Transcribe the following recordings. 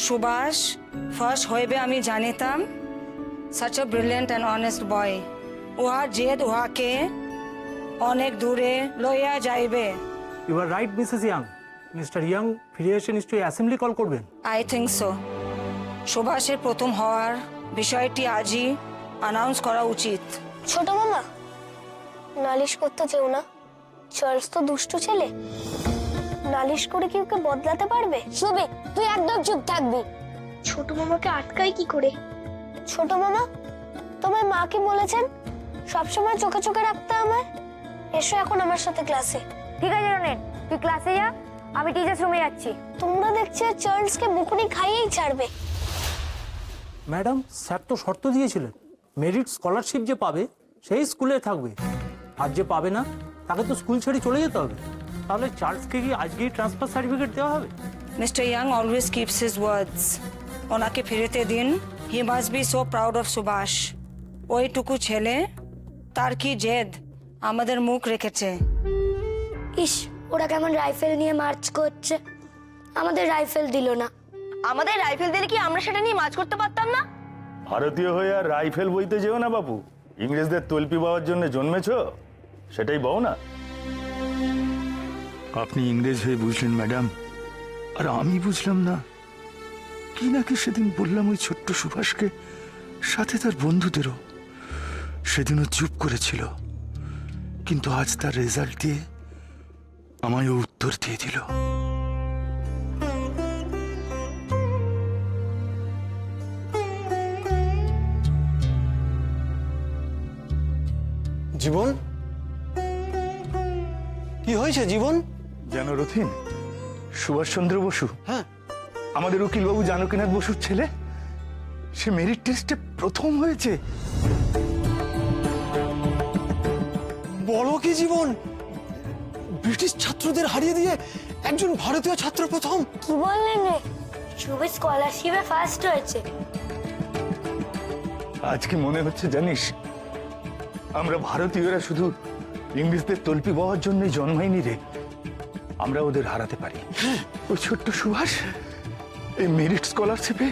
Subhash first হইবে আমি জানিতাম। Such a brilliant and honest boy. উহার জেদ উহাকে অনেক দূরে লইয়া যাইবে। You are right Mrs Young. Mr Young ফিরে এসে নিশ্চয়ই অ্যাসেম্বলি কল করবেন। I think so. সুভাষের প্রথম হওয়ার বিষয়টি আজই অ্যানাউন্স করা উচিত। ছোট মামা, নালিশ করতে যেও না। চার্লস তো দুষ্টু ছেলে, নালিশ করে কি ওকে বদলাতে পারবে? শুবে, তুই একদম চুপ থাকবি। ছোট মামাকে আটকাই কি করে? ছোট মামা, তোমার মা কি বলেছেন সবসময় চোখে চোখে রাখতে আমায়? এসো এখন আমার সাথে ক্লাসে। ঠিক আছে রনেন, তুই ক্লাসে যা, আমি টিচার্স রুমে যাচ্ছি। তোমরা দেখছি চার্লসকে বকুনি খাইয়েই ছাড়বে। ম্যাডাম, স্যার তো শর্ত দিয়েছিলেন মেরিট স্কলারশিপ যে পাবে সেই স্কুলে থাকবে, আর যে পাবে না তাকে তো স্কুল ছেড়ে চলে যেতে হবে। তাহলে চার্লসকে কি আজকেই ট্রান্সফার সার্টিফিকেট দেওয়া হবে? Mister Young always keeps his words. ওনাকে ফিরতে দিন। He must be so proud of Subhash. ওইটুকু ছেলে, তার কি জেদ আমাদের মুখ রেখেছে। ইস, ওরা কেমন রাইফেল নিয়ে মার্চ করছে। আমাদের রাইফেল দিল না। আমাদের রাইফেল দিলে কি আমরা সেটা নিয়ে মাছ করতে পারতাম না? ভারতীয় হয়ে আর রাইফেল বইতে যেও না বাপু। ইংরেজদের তল্পি পাওয়ার জন্য জন্মেছ, সেটাই বও না। আপনি ইংরেজ হয়ে বুঝলেন ম্যাডাম, আর আমি বুঝলাম না। কি নাকি সেদিন বললাম ওই ছোট্ট সুভাষকে, সাথে তার বন্ধুদেরও। সেদিনও চুপ করেছিল, কিন্তু আজ তার রেজাল্ট দিয়ে আমায় উত্তর দিয়ে দিল। জীবন, কি হয়েছে জীবন? জানো রথিন, সুভাষচন্দ্র বসু, হ্যাঁ, আমাদের উকিলবাবু জানকীনাথ বসুর ছেলে, সে মেরিট টেস্টে প্রথম হয়েছে। বলো কি জীবন? ব্রিটিশ ছাত্রদের হারিয়ে দিয়ে একজন ভারতীয় ছাত্র প্রথম? কি বললেন রে? শুভে স্কলারশিপে ফার্স্ট হয়েছে। আজকে মনে হচ্ছে জানিস, আমরা ভারতীয়রা শুধু ইংরেজদের তল্পি পাওয়ার জন্যই জন্মাইনি রে, আমরা ওদের হারাতে পারি। ওই ছোট্ট সুভাষ এই মেরিট স্কলারশিপে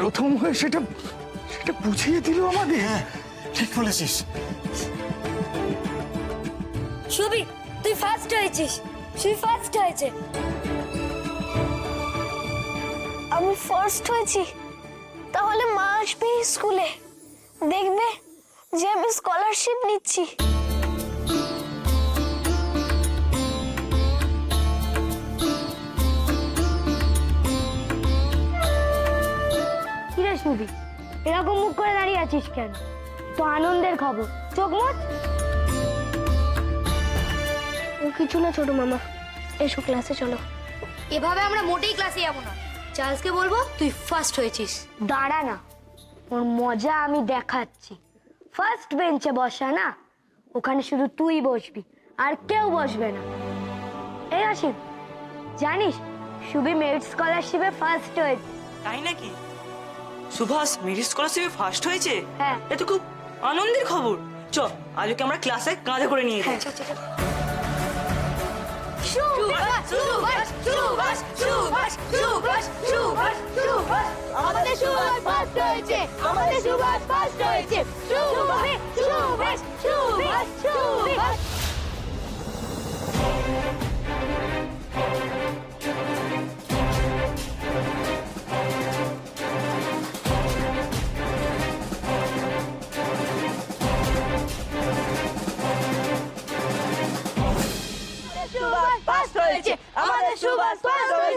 প্রথম হয়ে সেটা বুঝিয়ে দিল আমাদের। হ্যাঁ, ঠিক বলেছিস। শুভি, তুই ফার্স্ট হয়েছিস। শুভি ফার্স্ট হয়েছে। আমি ফার্স্ট হয়েছি, তাহলে মা আসবে স্কুলে, দেখবে যে আমি স্কলারশিপ নিচ্ছি। কিরে শুবি, এরকম মুখ করে দাঁড়িয়ে আছিস কেন? তো আনন্দের খবর, চোখ মুচ। ও কিছু না ছোট মামা, এসো ক্লাসে চলো। এভাবে আমরা মোটেই ক্লাসে যাবো না। চার্লসকে বলবো তুই ফার্স্ট হয়েছিস। দাঁড়া না, ওর মজা আমি দেখাচ্ছি। ফার্স্ট বেঞ্চে বসা না, ওখানে শুধু তুই বসবি, আর কেউ বসবে না। এই আসিফ, জানিস শুভি মেরিট স্কলারশিপে ফার্স্ট হয়েছে। তাই নাকি? সুভাষ মেরিট স্কলারশিপে ফার্স্ট হয়েছে? হ্যাঁ। এ তো খুব আনন্দের খবর। চ, আজকে আমরা ক্লাসে কাঁধে করে নিয়ে যাই। আমাদের সুভাষ ফার্স্ট হয়েছে, আমাদের সুভাষ ফার্স্ট হয়েছে। সুভাষ, সুভাষ, সুভাষ, সুভাষ।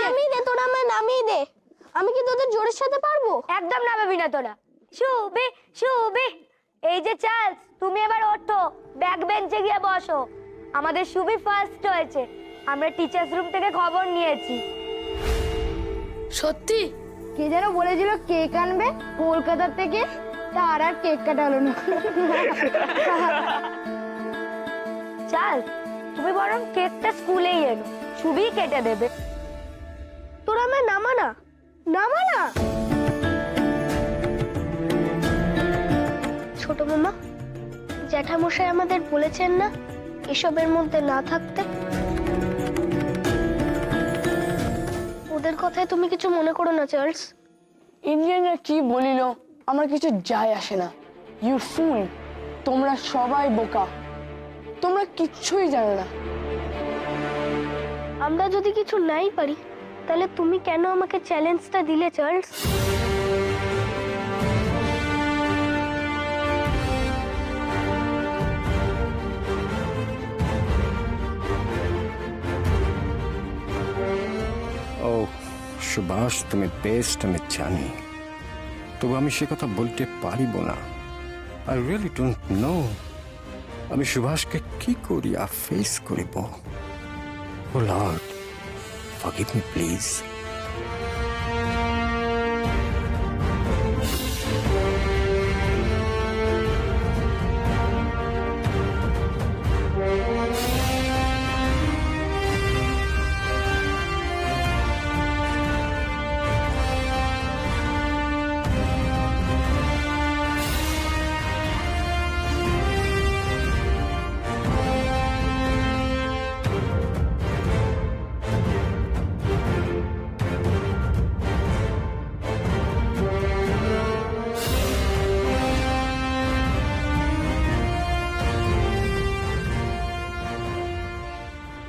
নামিয়ে দে, তোরা আমায় নামিয়ে দে। আমি কি তোদের জোরের সাথে পারবো? একদম নামাবি না তোরা। শুভি, শুভি, এই যে চার্লস, তুমি এবার ওঠো, ব্যাক বেঞ্চে গিয়ে বসো। আমাদের শুভি ফার্স্ট হয়েছে, আমরা টিচার্স রুম থেকে খবর নিয়েছি। সত্যি? কে যেন বলেছিল কেক আনবে কলকাতা থেকে, তার আর কেক কাটা হলো না। চার্লস, তুমি বরং কেকটা স্কুলেই এনো, শুভি কেটে দেবে। তোরা আমায় নামা না, নামা না। ছোট মামা, জ্যাঠামশাই আমাদের বলেছেন না এসবের মধ্যে না থাকতে? ওদের কথায় তুমি কিছু মনে করো না চার্লস। ইন্ডিয়ানরা কি বলিল আমার কিছু যায় আসে না। ইউ ফুল, তোমরা সবাই বোকা, তোমরা কিচ্ছুই জানো না। আমরা যদি কিছু নাই পারি তাহলে তুমি কেন আমাকে চ্যালেঞ্জটা দিলে চার্লস? ও সুভাষ, তুমি বেস্ট আমি জানি, তবু আমি সে কথা বলতে পারিব না। আই রিয়েলি ডোন্ট নো আমি সুভাষকে কি করিয়া ফেস করিব। ও লর্ড, ফরগিভ মি প্লিজ।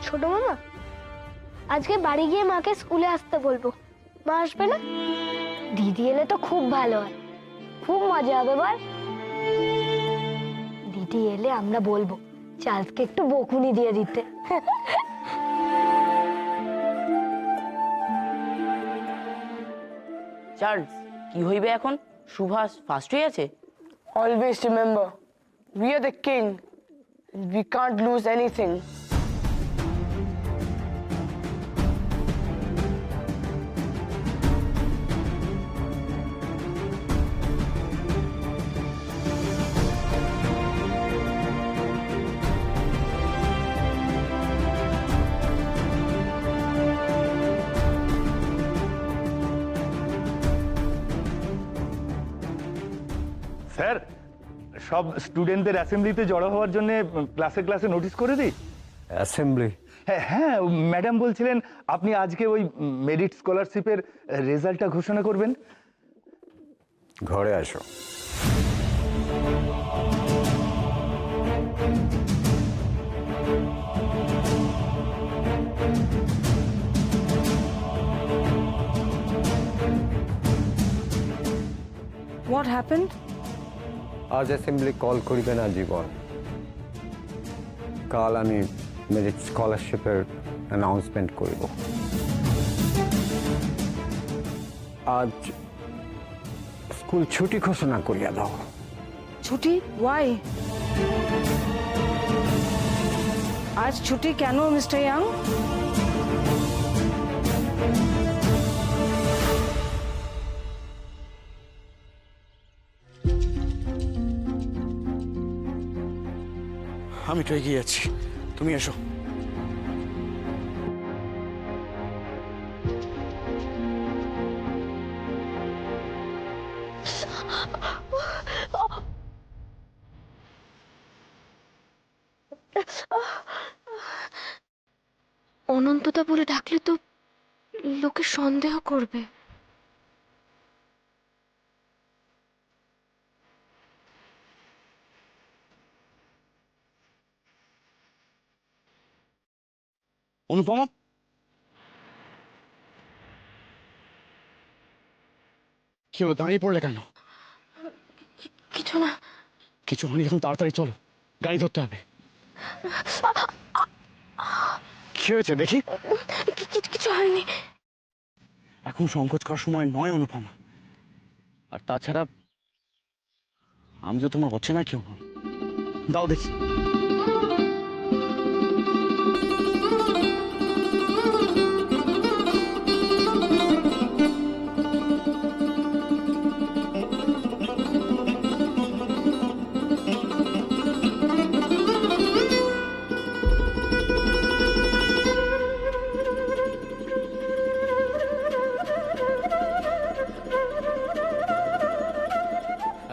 ছোট মামা, আজকে বাড়ি গিয়ে মাকে স্কুলে আসতে বলবো। মা আসবে না? দিদি এলে তো খুব ভালো হয়, খুব মজা হবে বল। দিদি এলে আমরা বলবো চার্লসকে একটু বকুনি দিয়ে দিতে। চার্লস, কি হইবে এখন? সুভাষ ফার্স্ট হয়ে আছে। Always remember, we are the king, we can't lose anything. Sir, সব স্টুডেন্টদের অ্যাসেম্বলিতে জড়ো হওয়ার জন্য ক্লাসে ক্লাসে নোটিশ করে দিই। অ্যাসেম্বলি? হ্যাঁ হ্যাঁ, ম্যাডাম বলছিলেন আপনি আজকে ওই মেরিট স্কলারশিপের রেজাল্টটা ঘোষণা করবেন। ঘরে আসো। What happened? আজ অ্যাসেম্বলি কল করিবে না জীবন, কাল আমি মেরিট স্কলারশিপের অ্যানাউন্সমেন্ট করিব। আজ স্কুল ছুটি ঘোষণা করিয়া দাও। ছুটি? Why? আজ ছুটি কেন মিস্টার ইয়াং? আমি তো এগিয়ে যাচ্ছি, তুমি এসো। অনন্তদা বলে ডাকলে তো লোকে সন্দেহ করবে। অনুপমা, কি হলো, দাঁড়িয়ে পড়লে কেন? কিছু না। কিছু হয়নি, এখন তাড়াতাড়ি চলো, গাড়ি ধরতে হবে। কি হয়েছে দেখি? কিছু হয়নি। এখন সংকোচ করার সময় নয় অনুপমা, আর তাছাড়া আমি তো তোমার হচ্ছে না কেউ। দাও দেখি।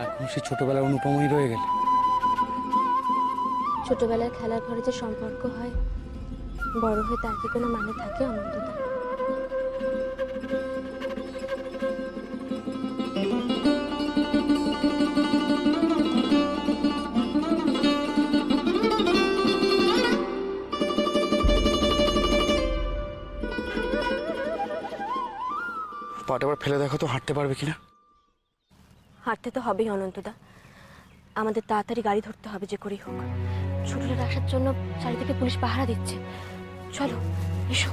এখন সে ছোটবেলার অনুপমই রয়ে গেল। ছোটবেলার খেলার ঘরে যে সম্পর্ক হয়, বড় হয়ে তার কি কোনো মানে থাকে অনন্তদা? ব্যাগটা আবার ফেলে দেখো তো হাঁটতে পারবে কিনা। হাঁটতে তো হবেই অনন্তদা, আমাদের তাড়াতাড়ি গাড়ি ধরতে হবে যে করেই হোক। ছোটদের আসার জন্য চারিদিকে পুলিশ পাহারা দিচ্ছে। চলো এসো।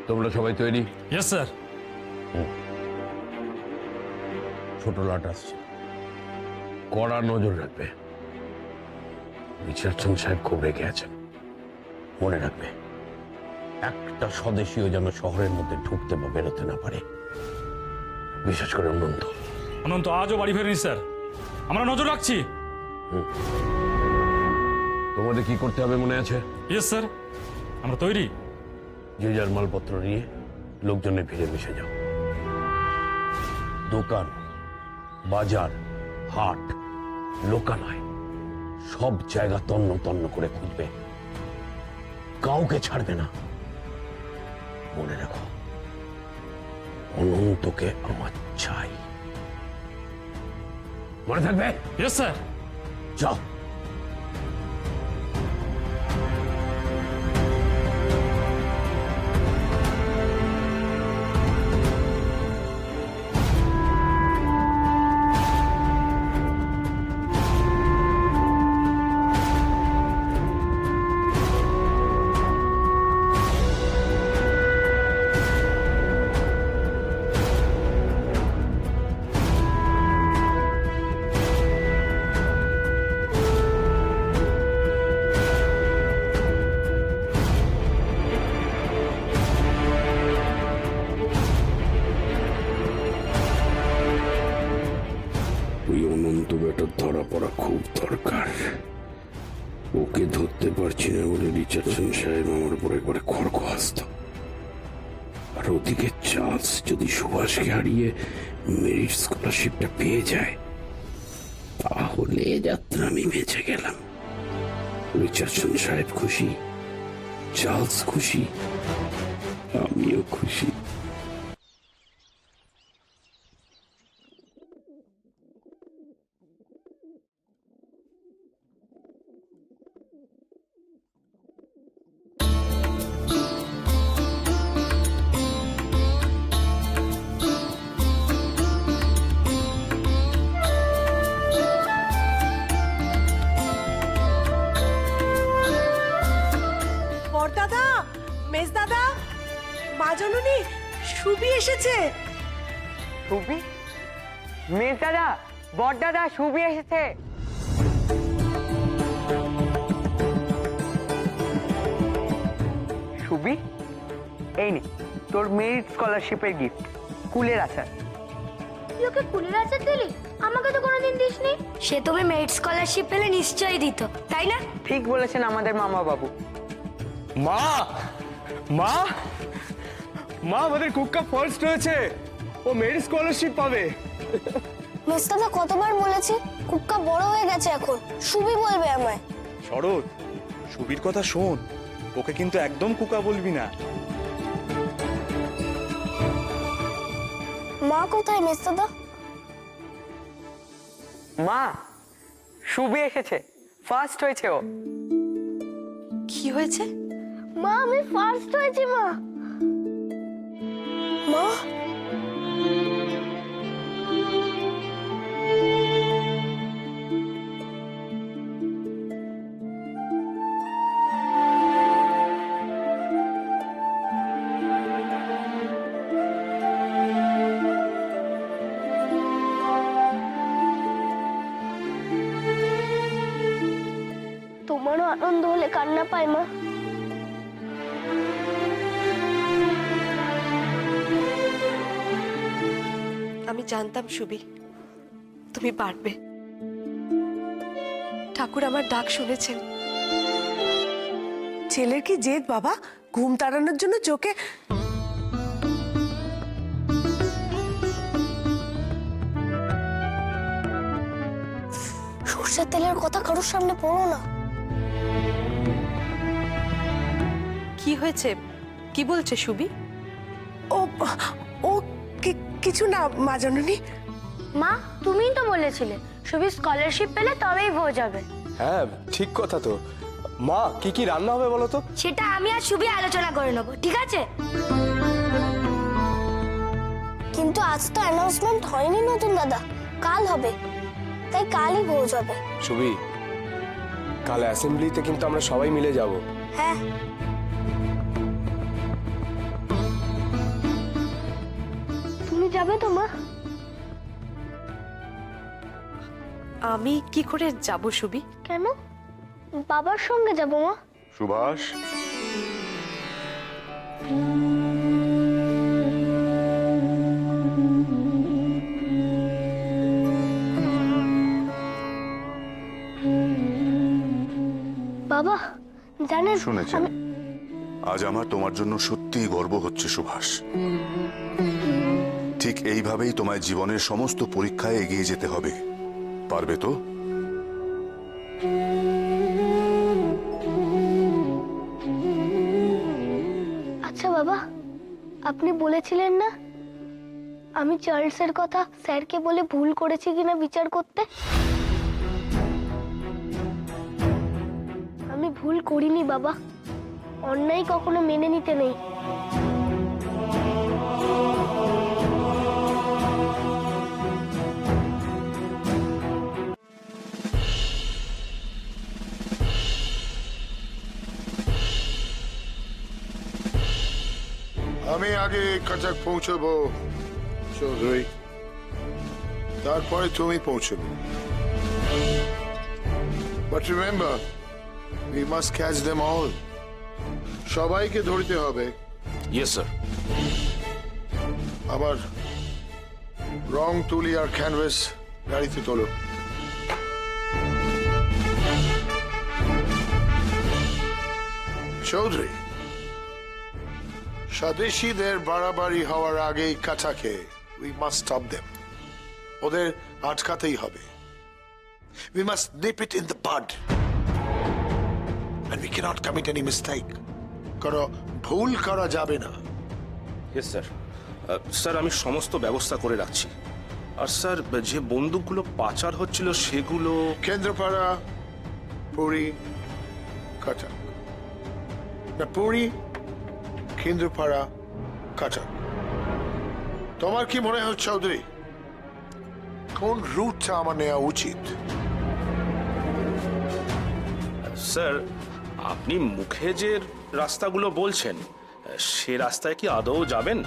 তোমরা সবাই তৈরি? Yes sir. ছোট লাট আসছে, কড়া নজর রাখবে। রিচার্ডসন সাহেব খুব রেগে আছেন, মনে রাখবে একটা স্বদেশীয় যেন শহরের মধ্যে ঢুকতে বা বেরোতে না পারে, বিশেষ করে অনন্ত। অনন্ত আজও বাড়ি ফেরেনি স্যার, আমরা নজর রাখছি। তোমাদের কি করতে হবে মনে আছে? ইয়েস স্যার, আমরা তৈরি। যে যার মালপত্র নিয়ে লোকজনের ভিড়ে মিশে যাও। দোকান, বাজার, হাট, লোকালয় সব জায়গা তন্ন তন্ন করে খুঁজবে, কাউকে ছাড়বে না। মনে রাখো, অনন্তকে আমার চাই। মনে থাকবে? Yes sir. যাও। ওই অনন্ত ব্যাটার ধরা পড়া খুব দরকার। ওকে ধরতে পারছি না বলে রিচার্ডসন সাহেব আমার উপর একবারে খড়গহস্ত। আর ওদিকে চার্লস যদি সুভাষকে হারিয়ে মেরিট স্কলারশিপটা পেয়ে যায়, তাহলে যাত্রা আমি বেঁচে গেলাম। রিচার্ডসন সাহেব খুশি, চার্লস খুশি, আমিও খুশি। বড়দাদা, মেজদাদা, মা জননী, সুবি এসেছে। সুবি? মেজ দাদা, বড় দাদা, সুবি এসেছে। সুবি, এই নে তোর মেরিট স্কলারশিপের গিফট, কুলের আচার। তুই ওকে কুলের আচার দিলি? আমাকে তো কোনোদিন দিসনি। সে তুমি মেরিট স্কলারশিপ পেলে নিশ্চয়ই দিত, তাই না? ঠিক বলেছেন আমাদের মামা বাবু। মা মা মা, আমাদের কুক্কা ফার্স্ট হয়েছে, ও মেরিট স্কলারশিপ পাবে। মেস্তাদা কতবার বলেছি, কুক্কা বড় হয়ে গেছে এখন, সুবি বলবে আমায়। শরৎ, সুবীর কথা শোন, ওকে কিন্তু একদম কুকা বলবি না। মা কোথায় মেস্তাদা? মা, সুবি এসেছে, ফার্স্ট হয়েছে ও। কি হয়েছে? মা, আমি ফার্স্ট হয়েছি মা। মা, তোমারও আনন্দ হলে কান্না পায় মা? আমি জানতাম সুবি, তুমি পারবে। ঠাকুর আমার ডাক শুনেছেন। ছেলের কি জেদ বাবা, ঘুম তাড়ানোর জন্য চোখে। সর্ষের তেলের কথা কারোর সামনে পড়ো না। কি হয়েছে? কি বলছে সুবি? ও কিছু না মা জননী। মা তুমিই তো বলেছিলে শুধু স্কলারশিপ পেলে তবেই ভোজ হবে। হ্যাঁ ঠিক কথা তো। মা কি কি রান্না হবে বলো তো? সেটা আমি আর শুভি আলোচনা করে নেবো, ঠিক আছে? কিন্তু আজ তো অ্যানাউন্সমেন্ট হয়নি নতুন দাদা, কাল হবে, তাই কালই ভোজ হবে। সুবি, কাল অ্যাসেম্বলিতে কিন্তু আমরা সবাই মিলে যাব। হ্যাঁ তুমি যাবে তো মা? আমি কি করে যাব সুবি? কেন? বাবার সঙ্গে যাব মা। সুভাষ, বাবা জানেন শুনেছি আজ আমার তোমার জন্য সত্যিই গর্ব হচ্ছে সুভাষ। ঠিক এইভাবেই তোমায় জীবনের সমস্ত পরীক্ষায় এগিয়ে যেতে হবে, পারবে তো? আচ্ছা বাবা, আপনি বলেছিলেন না আমি চার্লসের কথা স্যারকে বলে ভুল করেছি কিনা বিচার করতে? আমি ভুল করিনি বাবা, অন্যায় কখনো মেনে নিতে নেই। আমি আগে কাটাক পৌঁছবো চৌধুরী, তারপরে তুমি পৌঁছবে। But remember, we must catch them all. সবাইকে ধরতে হবে। Yes sir. আবার রং তুলি আর ক্যানভাস গাড়িতে তোলো। চৌধুরী, স্বদেশীদের বাড়াবাড়ি হওয়ার আগেই কাটাকে we must stop them. ওদের আটকাতেই হবে। We must nip it in the bud. And we cannot commit any mistake. কোনো ভুল করা যাবে না। Yes sir. স্যার আমি সমস্ত ব্যবস্থা করে রাখছি। আর স্যার যে বন্দুকগুলো পাচার হচ্ছিল সেগুলো কেন্দ্রপাড়া, পুরী, কাটাক। না পুরী, কেন্দ্রপাড়া, কাটাক। তোমার কি মনে হয় চৌধুরী, কোন রুটটা আমার নেওয়া উচিত? স্যার আপনি মুখে যে রাস্তাগুলো বলছেন সে রাস্তায় কি আদৌ যাবেন?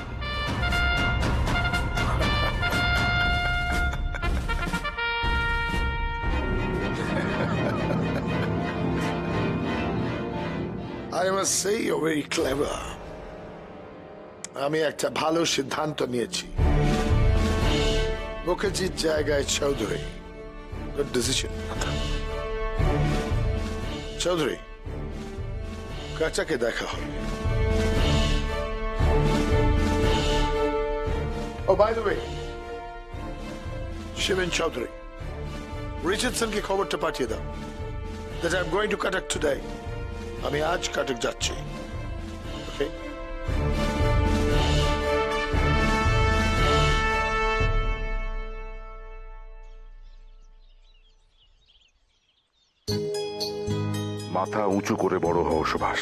I must say you're very clever. আমি একটা ভালো সিদ্ধান্ত নিয়েছি। মুখার্জির জায়গায় চৌধুরী। Good decision. চৌধুরী, কাচাকে দেখা হবে। Oh, by the way, Shivan Chaudhary, রিচার্ডসনকে খবরটা পাঠিয়ে দাও that I'm going to Cuttack today. আমি আজ কাটাক যাচ্ছি। Okay? মাথা উঁচু করে বড় হও সুভাষ।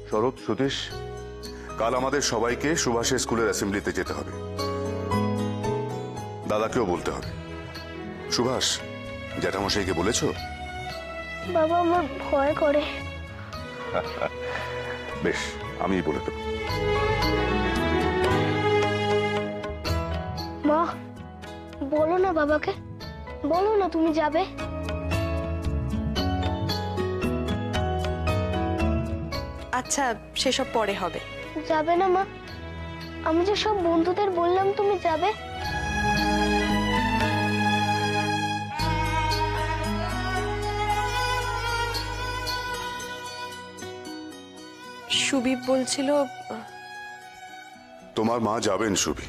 শরৎ, সতীশ, কাল আমাদের সবাইকে সুভাষের স্কুলের অ্যাসেম্বলিতে যেতে হবে। দাদাকেও বলতে হবে। সুভাষ, জ্যাঠামশাইকে বলেছো? বাবা আমার ভয় করে। বেশ, আমিই বলে দেব। মা বলো না বাবাকে, বলো না তুমি যাবে। আচ্ছা সেসব পরে হবে। যাবে না মা? আমি যে সব বন্ধুদের বললাম তুমি যাবে। সুবি বলছিল তোমার মা যাবেন সুবি।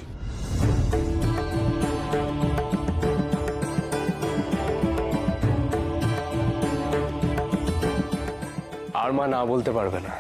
আর মা না বলতে পারবে না।